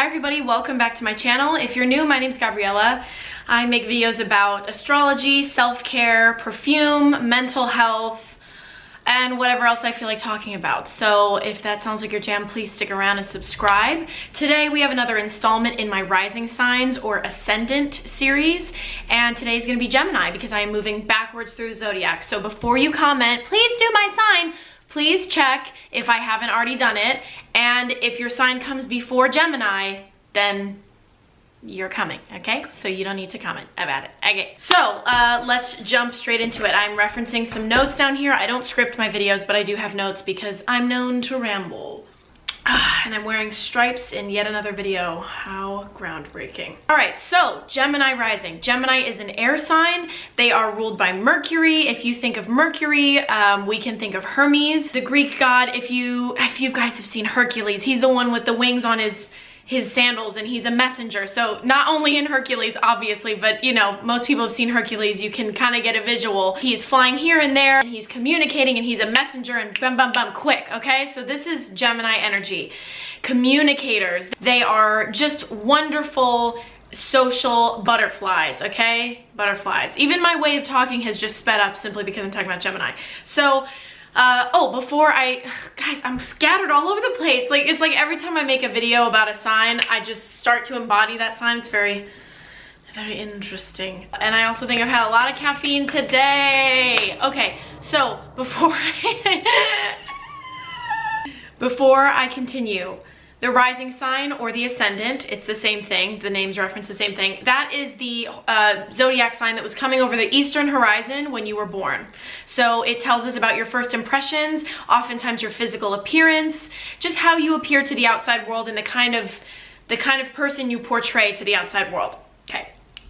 Hi everybody, welcome back to my channel. If you're new, my name's Gabriella. I make videos about astrology, self-care, perfume, mental health, and whatever else I feel like talking about. So if that sounds like your jam, please stick around and subscribe. Today we have another installment in my rising signs or ascendant series, and today's gonna be Gemini because I am moving backwards through the zodiac. So before you comment, please do my sign. Please check if I haven't already done it, and if your sign comes before Gemini, then you're coming, okay? So you don't need to comment about it. Okay, so let's jump straight into it. I'm referencing some notes down here. I don't script my videos, but I do have notes because I'm known to ramble. And I'm wearing stripes in yet another video. How groundbreaking. All right, so Gemini rising. Gemini is an air sign. They are ruled by Mercury. If you think of Mercury, we can think of Hermes, the Greek god. If you guys have seen Hercules, he's the one with the wings on his sandals, and he's a messenger. So not only in Hercules, obviously, but you know, most people have seen Hercules. You can kind of get a visual. He's flying here and there, and he's communicating, and he's a messenger, and bum, bum, bum, quick, okay? So this is Gemini energy. Communicators. They are just wonderful social butterflies, okay? Butterflies. Even my way of talking has just sped up simply because I'm talking about Gemini. So, guys, I'm scattered all over the place. Like, it's like every time I make a video about a sign, I just start to embody that sign. It's very, very interesting. And I also think I've had a lot of caffeine today. Okay, so before I continue, the rising sign or the ascendant, it's the same thing. The names reference the same thing. That is the zodiac sign that was coming over the eastern horizon when you were born. So it tells us about your first impressions, oftentimes your physical appearance, just how you appear to the outside world, and the kind of person you portray to the outside world. Okay,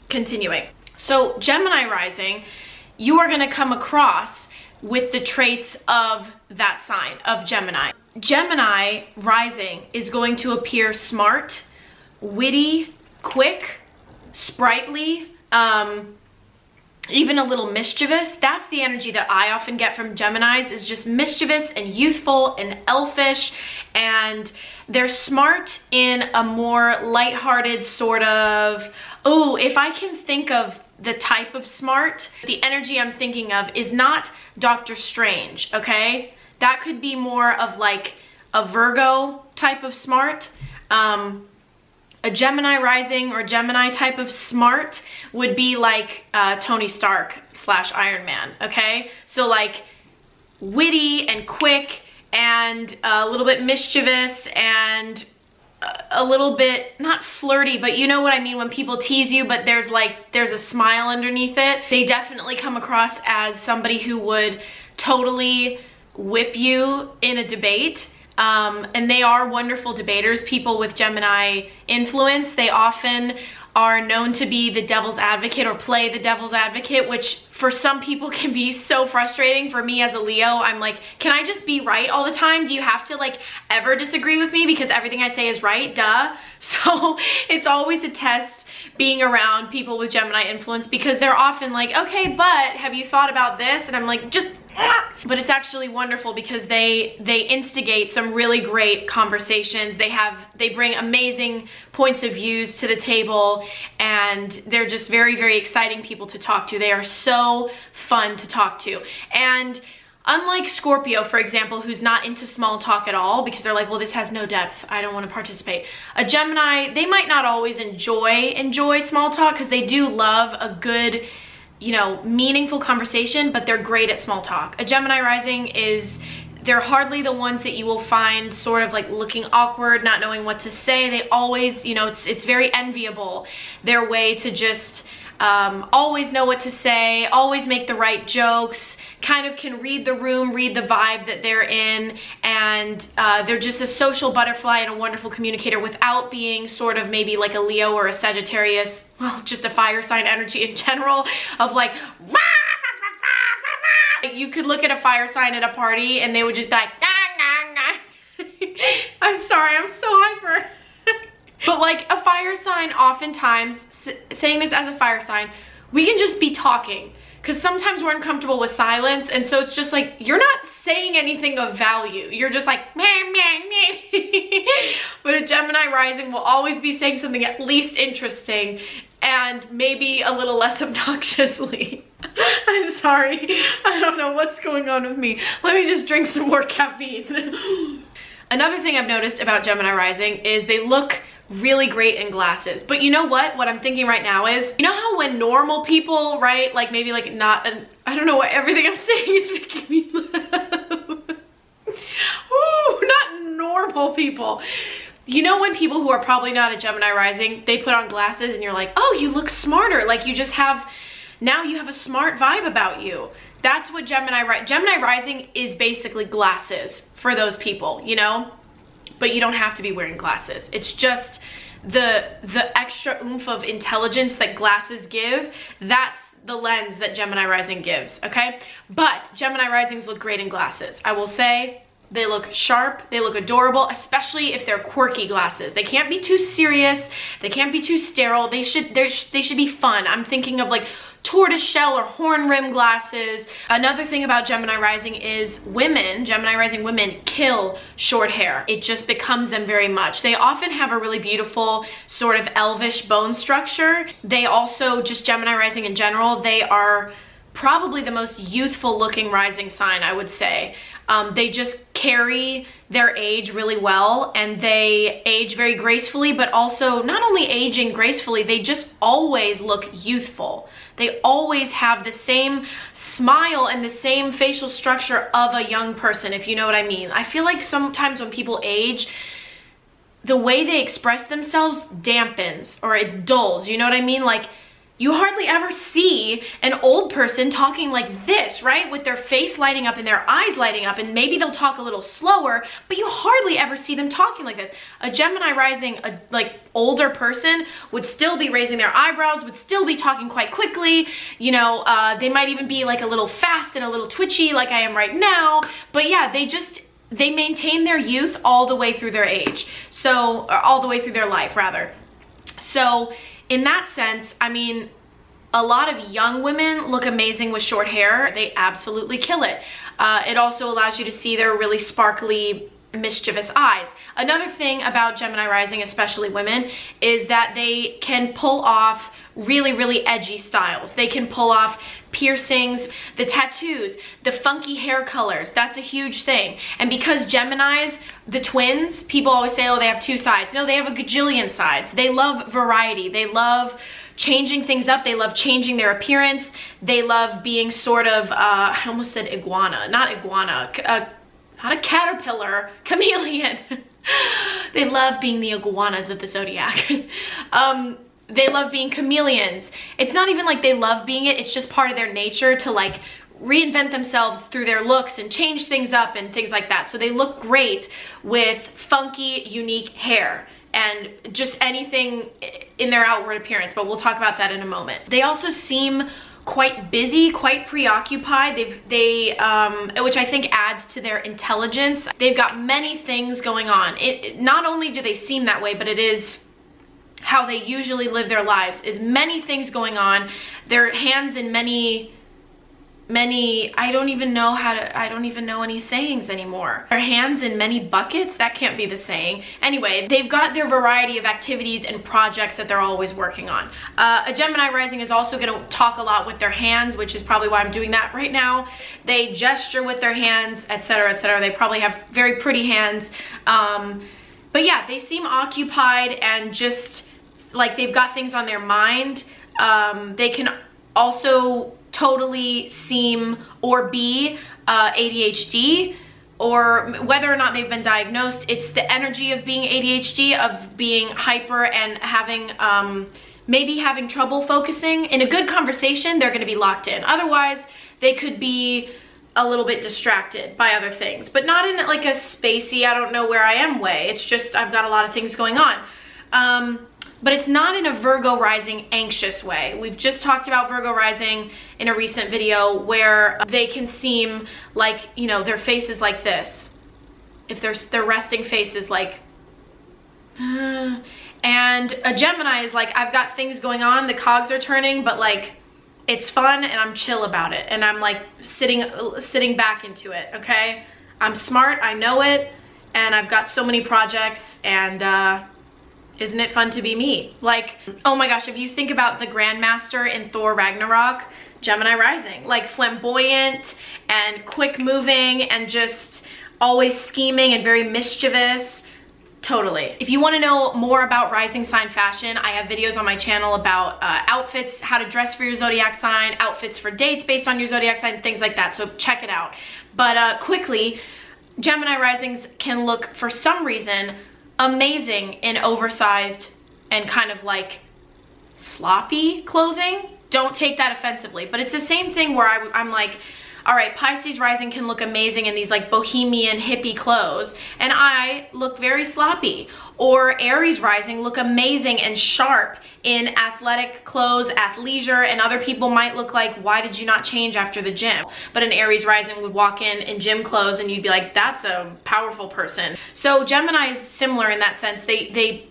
continuing. So Gemini rising, you are gonna come across with the traits of that sign, of Gemini. Gemini rising is going to appear smart, witty, quick, sprightly, even a little mischievous. That's the energy that I often get from Geminis, is just mischievous and youthful and elfish, and they're smart in a more lighthearted sort of, oh, if I can think of the type of smart, the energy I'm thinking of is not Dr. Strange, okay? That could be more of like a Virgo type of smart. A Gemini rising or Gemini type of smart would be like Tony Stark / Iron Man, okay? So like witty and quick and a little bit mischievous and a little bit, not flirty, but you know what I mean when people tease you, but there's a smile underneath it. They definitely come across as somebody who would totally whip you in a debate. And they are wonderful debaters. People with Gemini influence, they often are known to be the devil's advocate or play the devil's advocate, which for some people can be so frustrating. For me as a Leo, I'm like, can I just be right all the time? Do you have to like ever disagree with me because everything I say is right? Duh. So it's always a test being around people with Gemini influence, because they're often like, okay, but have you thought about this? And I'm like, just but it's actually wonderful because they instigate some really great conversations. They bring amazing points of views to the table, and they're just very, very exciting people to talk to. They are so fun to talk to. And unlike Scorpio, for example, who's not into small talk at all because they're like, well, this has no depth, I don't want to participate. A Gemini, they might not always enjoy small talk because they do love a good, you know, meaningful conversation, but they're great at small talk. A Gemini rising they're hardly the ones that you will find sort of like looking awkward, not knowing what to say. They always, you know, it's very enviable, their way to just always know what to say, always make the right jokes, kind of can read the room, read the vibe that they're in, and they're just a social butterfly and a wonderful communicator without being sort of maybe like a Leo or a Sagittarius, well, just a fire sign energy in general of like, you could look at a fire sign at a party and they would just be like, nah, nah, nah. I'm sorry, I'm so hyper. But like a fire sign, oftentimes, saying this as a fire sign, we can just be talking. because sometimes we're uncomfortable with silence, and so it's just like, you're not saying anything of value. You're just like, meh, meh, meh. But a Gemini rising will always be saying something at least interesting and maybe a little less obnoxiously. I'm sorry. I don't know what's going on with me. Let me just drink some more caffeine. Another thing I've noticed about Gemini rising is they look really great in glasses. But you know what? What I'm thinking right now is, you know how when normal people, right, like maybe like not an, I don't know what everything I'm saying is making me laugh. Ooh, not normal people. You know when people who are probably not a Gemini rising, they put on glasses and you're like, oh, you look smarter. Like you just have, now you have a smart vibe about you. That's what Gemini rising is, basically glasses for those people, you know? But you don't have to be wearing glasses. It's just the extra oomph of intelligence that glasses give. That's the lens that Gemini rising gives, okay? But Gemini risings look great in glasses. I will say they look sharp, they look adorable, especially if they're quirky glasses. They can't be too serious, they can't be too sterile. They should be fun. I'm thinking of like tortoise shell or horn rim glasses. Another thing about Gemini rising is women, Gemini rising women kill short hair. It just becomes them very much. They often have a really beautiful sort of elvish bone structure. They also, just Gemini rising in general, they are probably the most youthful looking rising sign, I would say. They just carry their age really well, and they age very gracefully, but also not only aging gracefully, they just always look youthful. They always have the same smile and the same facial structure of a young person, if you know what I mean. I feel like sometimes when people age, the way they express themselves dampens or it dulls, you know what I mean? Like, you hardly ever see an old person talking like this, right? With their face lighting up and their eyes lighting up, and maybe they'll talk a little slower, but you hardly ever see them talking like this. A Gemini rising, like older person would still be raising their eyebrows, would still be talking quite quickly. You know, they might even be like a little fast and a little twitchy like I am right now. But yeah, they maintain their youth all the way through their age. So, or all the way through their life rather. So, in that sense, I mean, a lot of young women look amazing with short hair. They absolutely kill it. It also allows you to see their really sparkly, mischievous eyes. Another thing about Gemini rising, especially women, is that they can pull off really, really edgy styles. They can pull off piercings, the tattoos, the funky hair colors. That's a huge thing. And because Geminis, the twins, people always say, oh, they have two sides. No, they have a gajillion sides. They love variety. They love changing things up. They love changing their appearance. They love being sort of, I almost said iguana, not iguana, not a caterpillar, chameleon. They love being the iguanas of the zodiac. They love being chameleons. It's not even like they love being it, it's just part of their nature to like reinvent themselves through their looks and change things up and things like that. So they look great with funky, unique hair and just anything in their outward appearance, but we'll talk about that in a moment. They also seem quite busy, quite preoccupied. Which I think adds to their intelligence. They've got many things going on. Not only do they seem that way, but it is how they usually live their lives, is many things going on. Their hands in many, I don't even know any sayings anymore. Their hands in many buckets, that can't be the saying. Anyway, they've got their variety of activities and projects that they're always working on. A Gemini rising is also gonna talk a lot with their hands, which is probably why I'm doing that right now. They gesture with their hands, etc., etc. They probably have very pretty hands. But yeah, they seem occupied and just like they've got things on their mind. They can also totally seem or be ADHD, or whether or not they've been diagnosed, it's the energy of being ADHD, of being hyper and having maybe having trouble focusing. In a good conversation, they're gonna be locked in. Otherwise, they could be a little bit distracted by other things, but not in like a spacey, I don't know where I am way. It's just, I've got a lot of things going on. But it's not in a Virgo rising anxious way. We've just talked about Virgo rising in a recent video where they can seem like, you know, their face is like this. If their resting face is like, and a Gemini is like, I've got things going on, the cogs are turning, but like, it's fun and I'm chill about it. And I'm like sitting back into it, okay? I'm smart, I know it, and I've got so many projects, and isn't it fun to be me? Like, oh my gosh, if you think about the Grandmaster in Thor Ragnarok, Gemini Rising, like flamboyant and quick moving and just always scheming and very mischievous. Totally. If you want to know more about rising sign fashion, I have videos on my channel about outfits, how to dress for your zodiac sign, outfits for dates based on your zodiac sign, things like that. So check it out. But quickly, Gemini risings can look, for some reason, amazing in oversized and kind of like sloppy clothing. Don't take that offensively, but it's the same thing where I'm like, all right, Pisces rising can look amazing in these like bohemian hippie clothes, and I look very sloppy. Or Aries rising look amazing and sharp in athletic clothes, athleisure, and other people might look like, why did you not change after the gym? But an Aries rising would walk in gym clothes and you'd be like, that's a powerful person. So Gemini is similar in that sense. They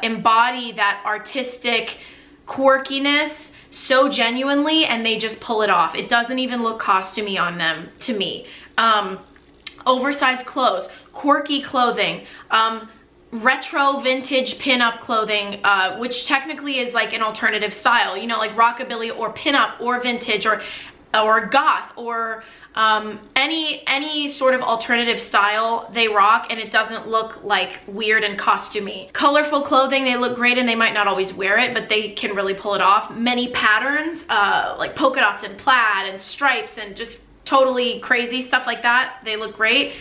embody that artistic quirkiness so genuinely, and they just pull it off. It doesn't even look costumey on them to me. Oversized clothes, quirky clothing, retro vintage pinup clothing, which technically is like an alternative style, you know, like rockabilly or pinup or vintage or goth or any sort of alternative style they rock, and it doesn't look like weird and costumey. Colorful clothing, they look great and they might not always wear it, but they can really pull it off. Many patterns, like polka dots and plaid and stripes and just totally crazy stuff like that, they look great.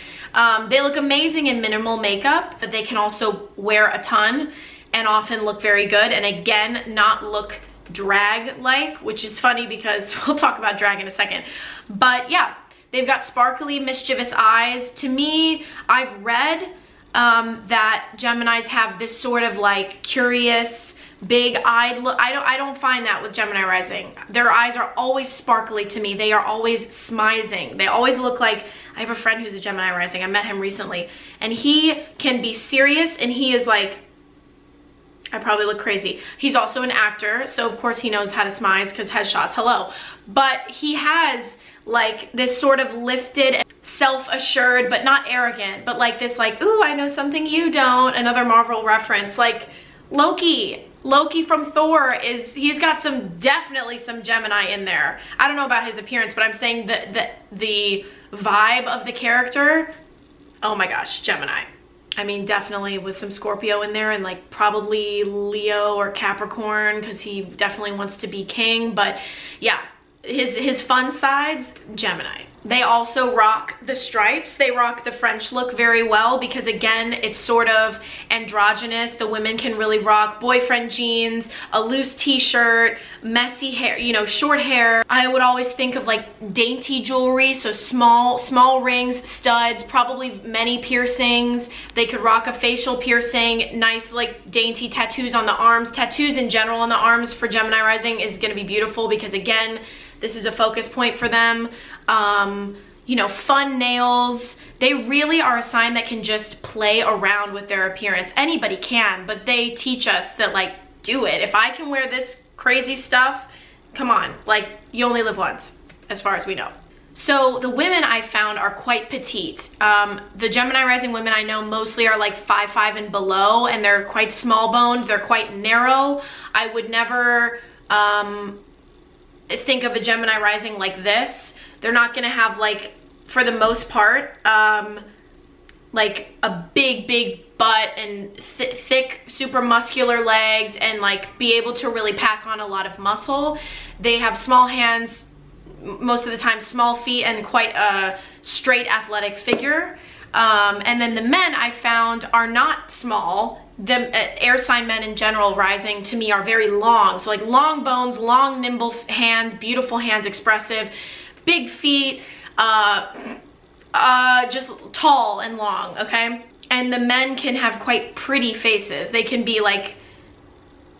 They look amazing in minimal makeup, but they can also wear a ton and often look very good, and again, not look drag-like, which is funny because we'll talk about drag in a second. But yeah, they've got sparkly, mischievous eyes. To me, I've read that Geminis have this sort of like curious, big-eyed look. I don't find that with Gemini rising. Their eyes are always sparkly to me. They are always smizing. They always look like, I have a friend who's a Gemini rising. I met him recently, and he can be serious, and he is like, I probably look crazy. He's also an actor, so of course he knows how to smize because headshots, hello. But he has like this sort of lifted, self-assured, but not arrogant, but like this like, ooh, I know something you don't, another Marvel reference, like Loki from Thor he's got definitely some Gemini in there. I don't know about his appearance, but I'm saying that the vibe of the character, oh my gosh, Gemini. I mean, definitely with some Scorpio in there and like probably Leo or Capricorn because he definitely wants to be king. But yeah, his fun sides, Gemini. They also rock the stripes. They rock the French look very well because again, it's sort of androgynous. The women can really rock boyfriend jeans, a loose t-shirt, messy hair, you know, short hair. I would always think of like dainty jewelry, so small rings, studs, probably many piercings. They could rock a facial piercing, nice like dainty tattoos on the arms. Tattoos in general on the arms for Gemini rising is going to be beautiful because again, this is a focus point for them. You know, fun nails. They really are a sign that can just play around with their appearance. Anybody can, but they teach us that like, do it. If I can wear this crazy stuff, come on, like you only live once, as far as we know. So the women I found are quite petite. The Gemini rising women I know mostly are like 5'5" and below, and they're quite small boned. They're quite narrow. I would never, think of a Gemini rising like this. They're not gonna have like, for the most part, like a big butt and thick, super muscular legs and like be able to really pack on a lot of muscle. They have small hands, most of the time small feet, and quite a straight athletic figure. And then the men I found are not small. The air sign men in general rising to me are very long. So like long bones, long nimble hands, beautiful hands, expressive, big feet, just tall and long, okay? And the men can have quite pretty faces. They can be like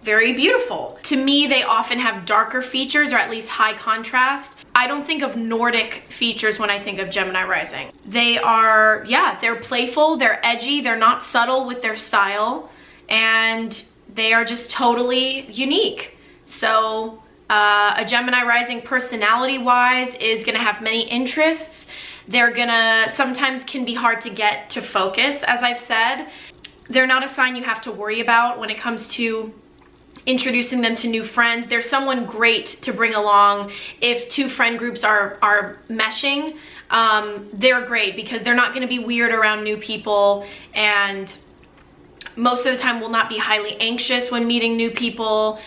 very beautiful. To me, they often have darker features or at least high contrast. I don't think of Nordic features when I think of Gemini rising. They are, yeah, they're playful, they're edgy, they're not subtle with their style, and they are just totally unique. So a Gemini rising personality-wise is gonna have many interests. They're gonna, sometimes can be hard to get to focus, as I've said. They're not a sign you have to worry about when it comes to introducing them to new friends. They're someone great to bring along if two friend groups are meshing. They're great because they're not gonna be weird around new people, and most of the time will not be highly anxious when meeting new people.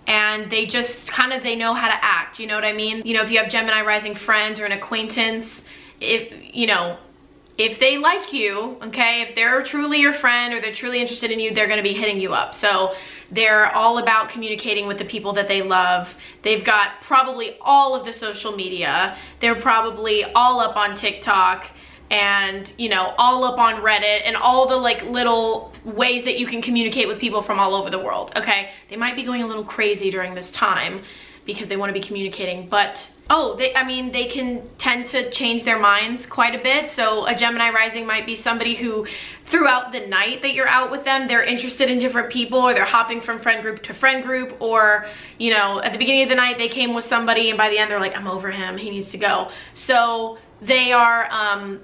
And they just kind of, they know how to act, you know what I mean? You know, if you have Gemini rising friends or an acquaintance, if they like you, okay, if they're truly your friend or they're truly interested in you, they're gonna be hitting you up. So they're all about communicating with the people that they love. They've got probably all of the social media. They're probably all up on TikTok and, you know, all up on Reddit and all the like little ways that you can communicate with people from all over the world, okay? They might be going a little crazy during this time because they want to be communicating, but they can tend to change their minds quite a bit. So a Gemini rising might be somebody who throughout the night that you're out with them, they're interested in different people, or they're hopping from friend group to friend group, or, you know, at the beginning of the night they came with somebody and by the end they're like, I'm over him, he needs to go. So they are,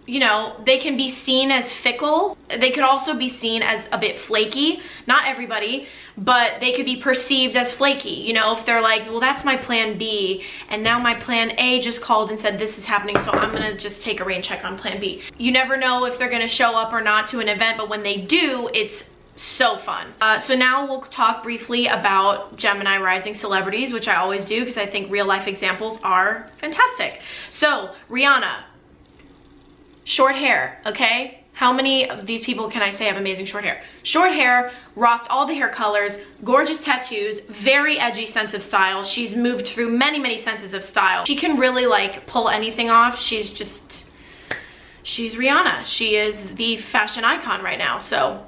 you know, they can be seen as fickle. They could also be seen as a bit flaky. Not everybody, but they could be perceived as flaky. You know, if they're like, well, that's my plan B, and now my plan A just called and said this is happening, so I'm gonna just take a rain check on plan B. You never know if they're gonna show up or not to an event, but when they do, it's so fun. So now we'll talk briefly about Gemini rising celebrities, which I always do because I think real life examples are fantastic. So Rihanna. Short hair, okay? How many of these people can I say have amazing short hair? Short hair, rocked all the hair colors, gorgeous tattoos, very edgy sense of style. She's moved through many, many senses of style. She can really like pull anything off. She's Rihanna. She is the fashion icon right now. So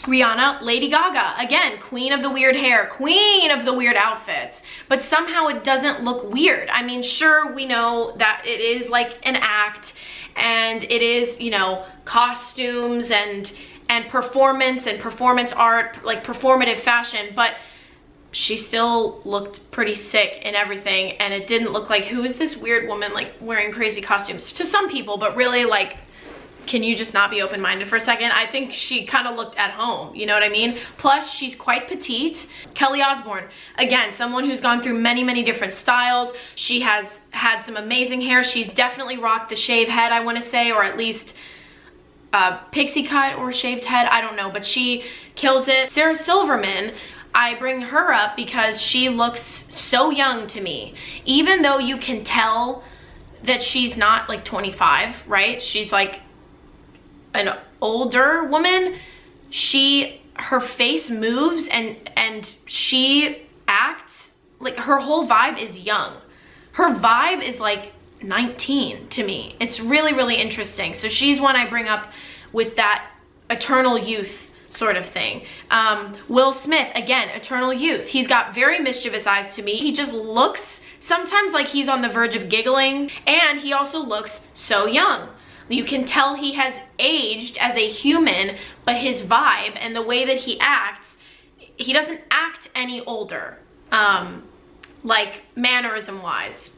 Rihanna, Lady Gaga, again, queen of the weird hair, queen of the weird outfits, but somehow it doesn't look weird. I mean, sure, we know that it is like an act, and it is, you know, costumes and performance and performance art, like performative fashion, but she still looked pretty sick and everything, and it didn't look like, who is this weird woman like wearing crazy costumes? To some people, but really, like, can you just not be open-minded for a second? I think she kind of looked at home, you know what I mean? Plus, she's quite petite. Kelly Osbourne, again, someone who's gone through many, many different styles. She has had some amazing hair. She's definitely rocked the shave head, I want to say, or at least pixie cut or shaved head, I don't know, but she kills it. Sarah Silverman, I bring her up because she looks so young to me. Even though you can tell that she's not like 25, right? She's like an older woman. Her face moves and she acts like her whole vibe is young. Her vibe is like 19 to me. It's really, really interesting. So she's one I bring up with that eternal youth sort of thing. Will Smith, again, eternal youth. He's got very mischievous eyes to me. He just looks sometimes like he's on the verge of giggling, and he also looks so young. You can tell he has aged as a human, but his vibe and the way that he acts, he doesn't act any older, like mannerism wise,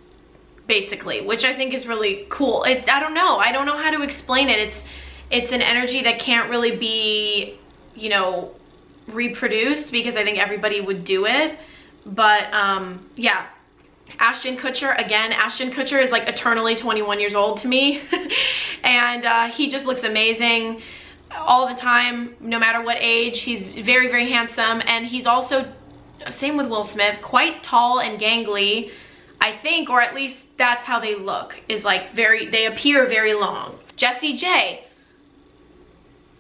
basically, which I think is really cool. I don't know how to explain it. It's an energy that can't really be, you know, reproduced because I think everybody would do it. But yeah. Ashton Kutcher, again, Ashton Kutcher is like eternally 21 years old to me. And he just looks amazing all the time, no matter what age. He's very, very handsome. And he's also, same with Will Smith, quite tall and gangly, I think, or at least that's how they look, is like they appear very long. Jessie J,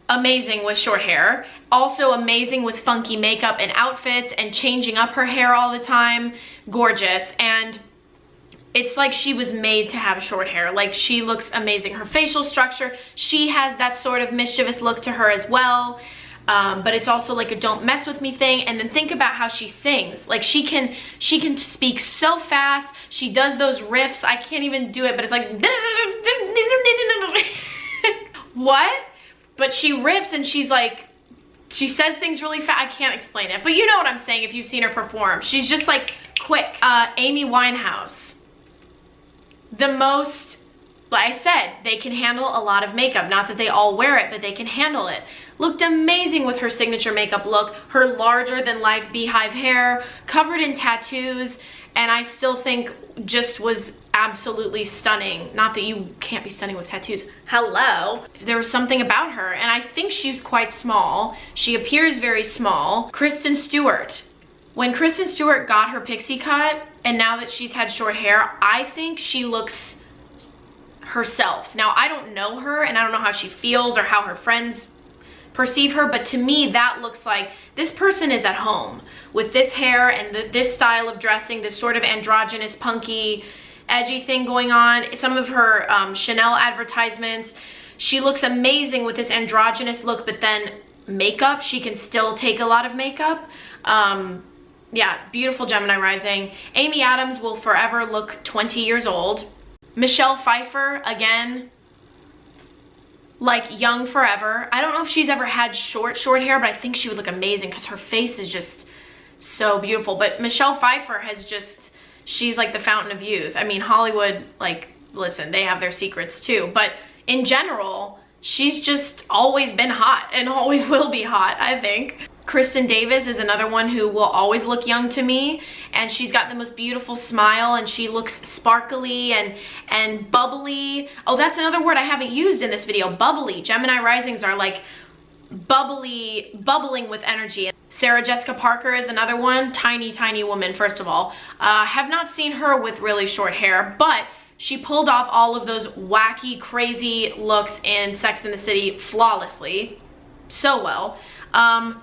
amazing with short hair, also amazing with funky makeup and outfits and changing up her hair all the time, gorgeous. And it's like she was made to have short hair. Like, she looks amazing. Her facial structure, she has that sort of mischievous look to her as well, but it's also like a don't mess with me thing. And then think about how she sings. Like, she can speak so fast. She does those riffs, I can't even do it, but it's like what? But she riffs and she's like She says things really fast. I can't explain it, but you know what I'm saying if you've seen her perform. She's just like quick. Amy Winehouse. The most, like I said, they can handle a lot of makeup. Not that they all wear it, but they can handle it. Looked amazing with her signature makeup look. Her larger than life beehive hair, covered in tattoos, and I still think just was absolutely stunning. Not that you can't be stunning with tattoos. Hello. There was something about her, and I think she's quite small. She appears very small. Kristen Stewart. When Kristen Stewart got her pixie cut, and now that she's had short hair, I think she looks herself. Now, I don't know her, and I don't know how she feels or how her friends perceive her, but to me, that looks like this person is at home with this hair and this style of dressing, this sort of androgynous, punky, edgy thing going on. Some of her Chanel advertisements, she looks amazing with this androgynous look, but then makeup, she can still take a lot of makeup. Yeah, beautiful Gemini rising. Amy Adams will forever look 20 years old. Michelle Pfeiffer, again, like young forever. I don't know if she's ever had short hair, but I think she would look amazing because her face is just so beautiful. But Michelle Pfeiffer has just, she's like the fountain of youth. I mean, Hollywood, like, listen, they have their secrets too. But in general, she's just always been hot and always will be hot, I think. Kristen Davis is another one who will always look young to me, and she's got the most beautiful smile, and she looks sparkly and bubbly. Oh, that's another word I haven't used in this video, bubbly. Gemini risings are like bubbling with energy. Sarah Jessica Parker is another one, tiny woman, first of all. Have not seen her with really short hair, but she pulled off all of those wacky, crazy looks in Sex and the City flawlessly, so well.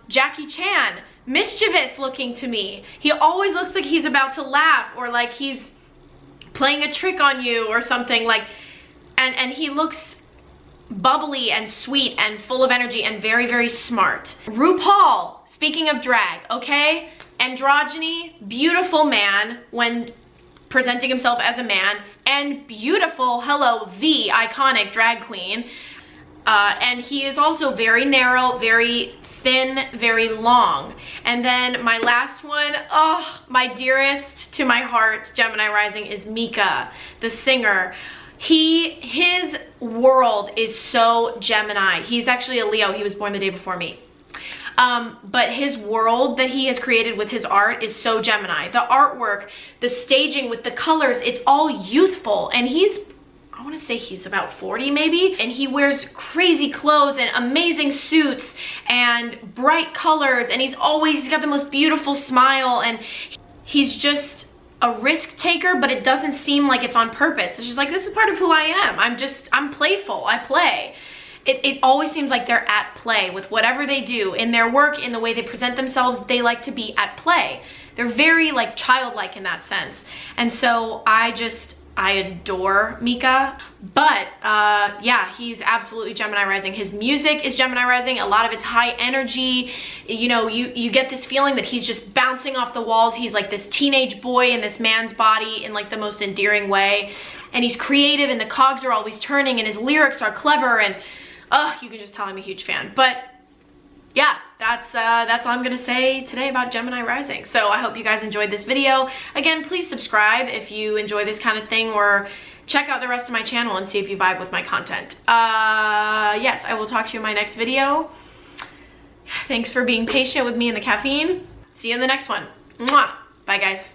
Jackie Chan, mischievous looking to me. He always looks like he's about to laugh or like he's playing a trick on you or something, like, and he looks bubbly and sweet and full of energy and very smart. RuPaul, speaking of drag, okay? Androgyny, beautiful man when presenting himself as a man, and beautiful, hello, the iconic drag queen. And he is also very narrow, very thin, very long. And then my last one, oh, my dearest to my heart, Gemini rising, is Mika, the singer. His world is so Gemini. He's actually a Leo. He was born the day before me. But his world that he has created with his art is so Gemini. The artwork, the staging with the colors, it's all youthful. And I want to say he's about 40 maybe, and he wears crazy clothes and amazing suits and bright colors, and he's got the most beautiful smile, and he's just a risk taker, but it doesn't seem like it's on purpose. It's just like, this is part of who I am. I'm playful, I play. It always seems like they're at play with whatever they do in their work, in the way they present themselves. They like to be at play. They're very like childlike in that sense. And so I adore Mika, but yeah, he's absolutely Gemini rising. His music is Gemini rising. A lot of it's high energy. You know, you get this feeling that he's just bouncing off the walls. He's like this teenage boy in this man's body in like the most endearing way. And he's creative, and the cogs are always turning, and his lyrics are clever, and you can just tell I'm a huge fan. But yeah, that's all I'm gonna say today about Gemini rising. So I hope you guys enjoyed this video. Again, please subscribe if you enjoy this kind of thing, or check out the rest of my channel and see if you vibe with my content. Yes, I will talk to you in my next video. Thanks for being patient with me and the caffeine. See you in the next one. Mwah! Bye, guys.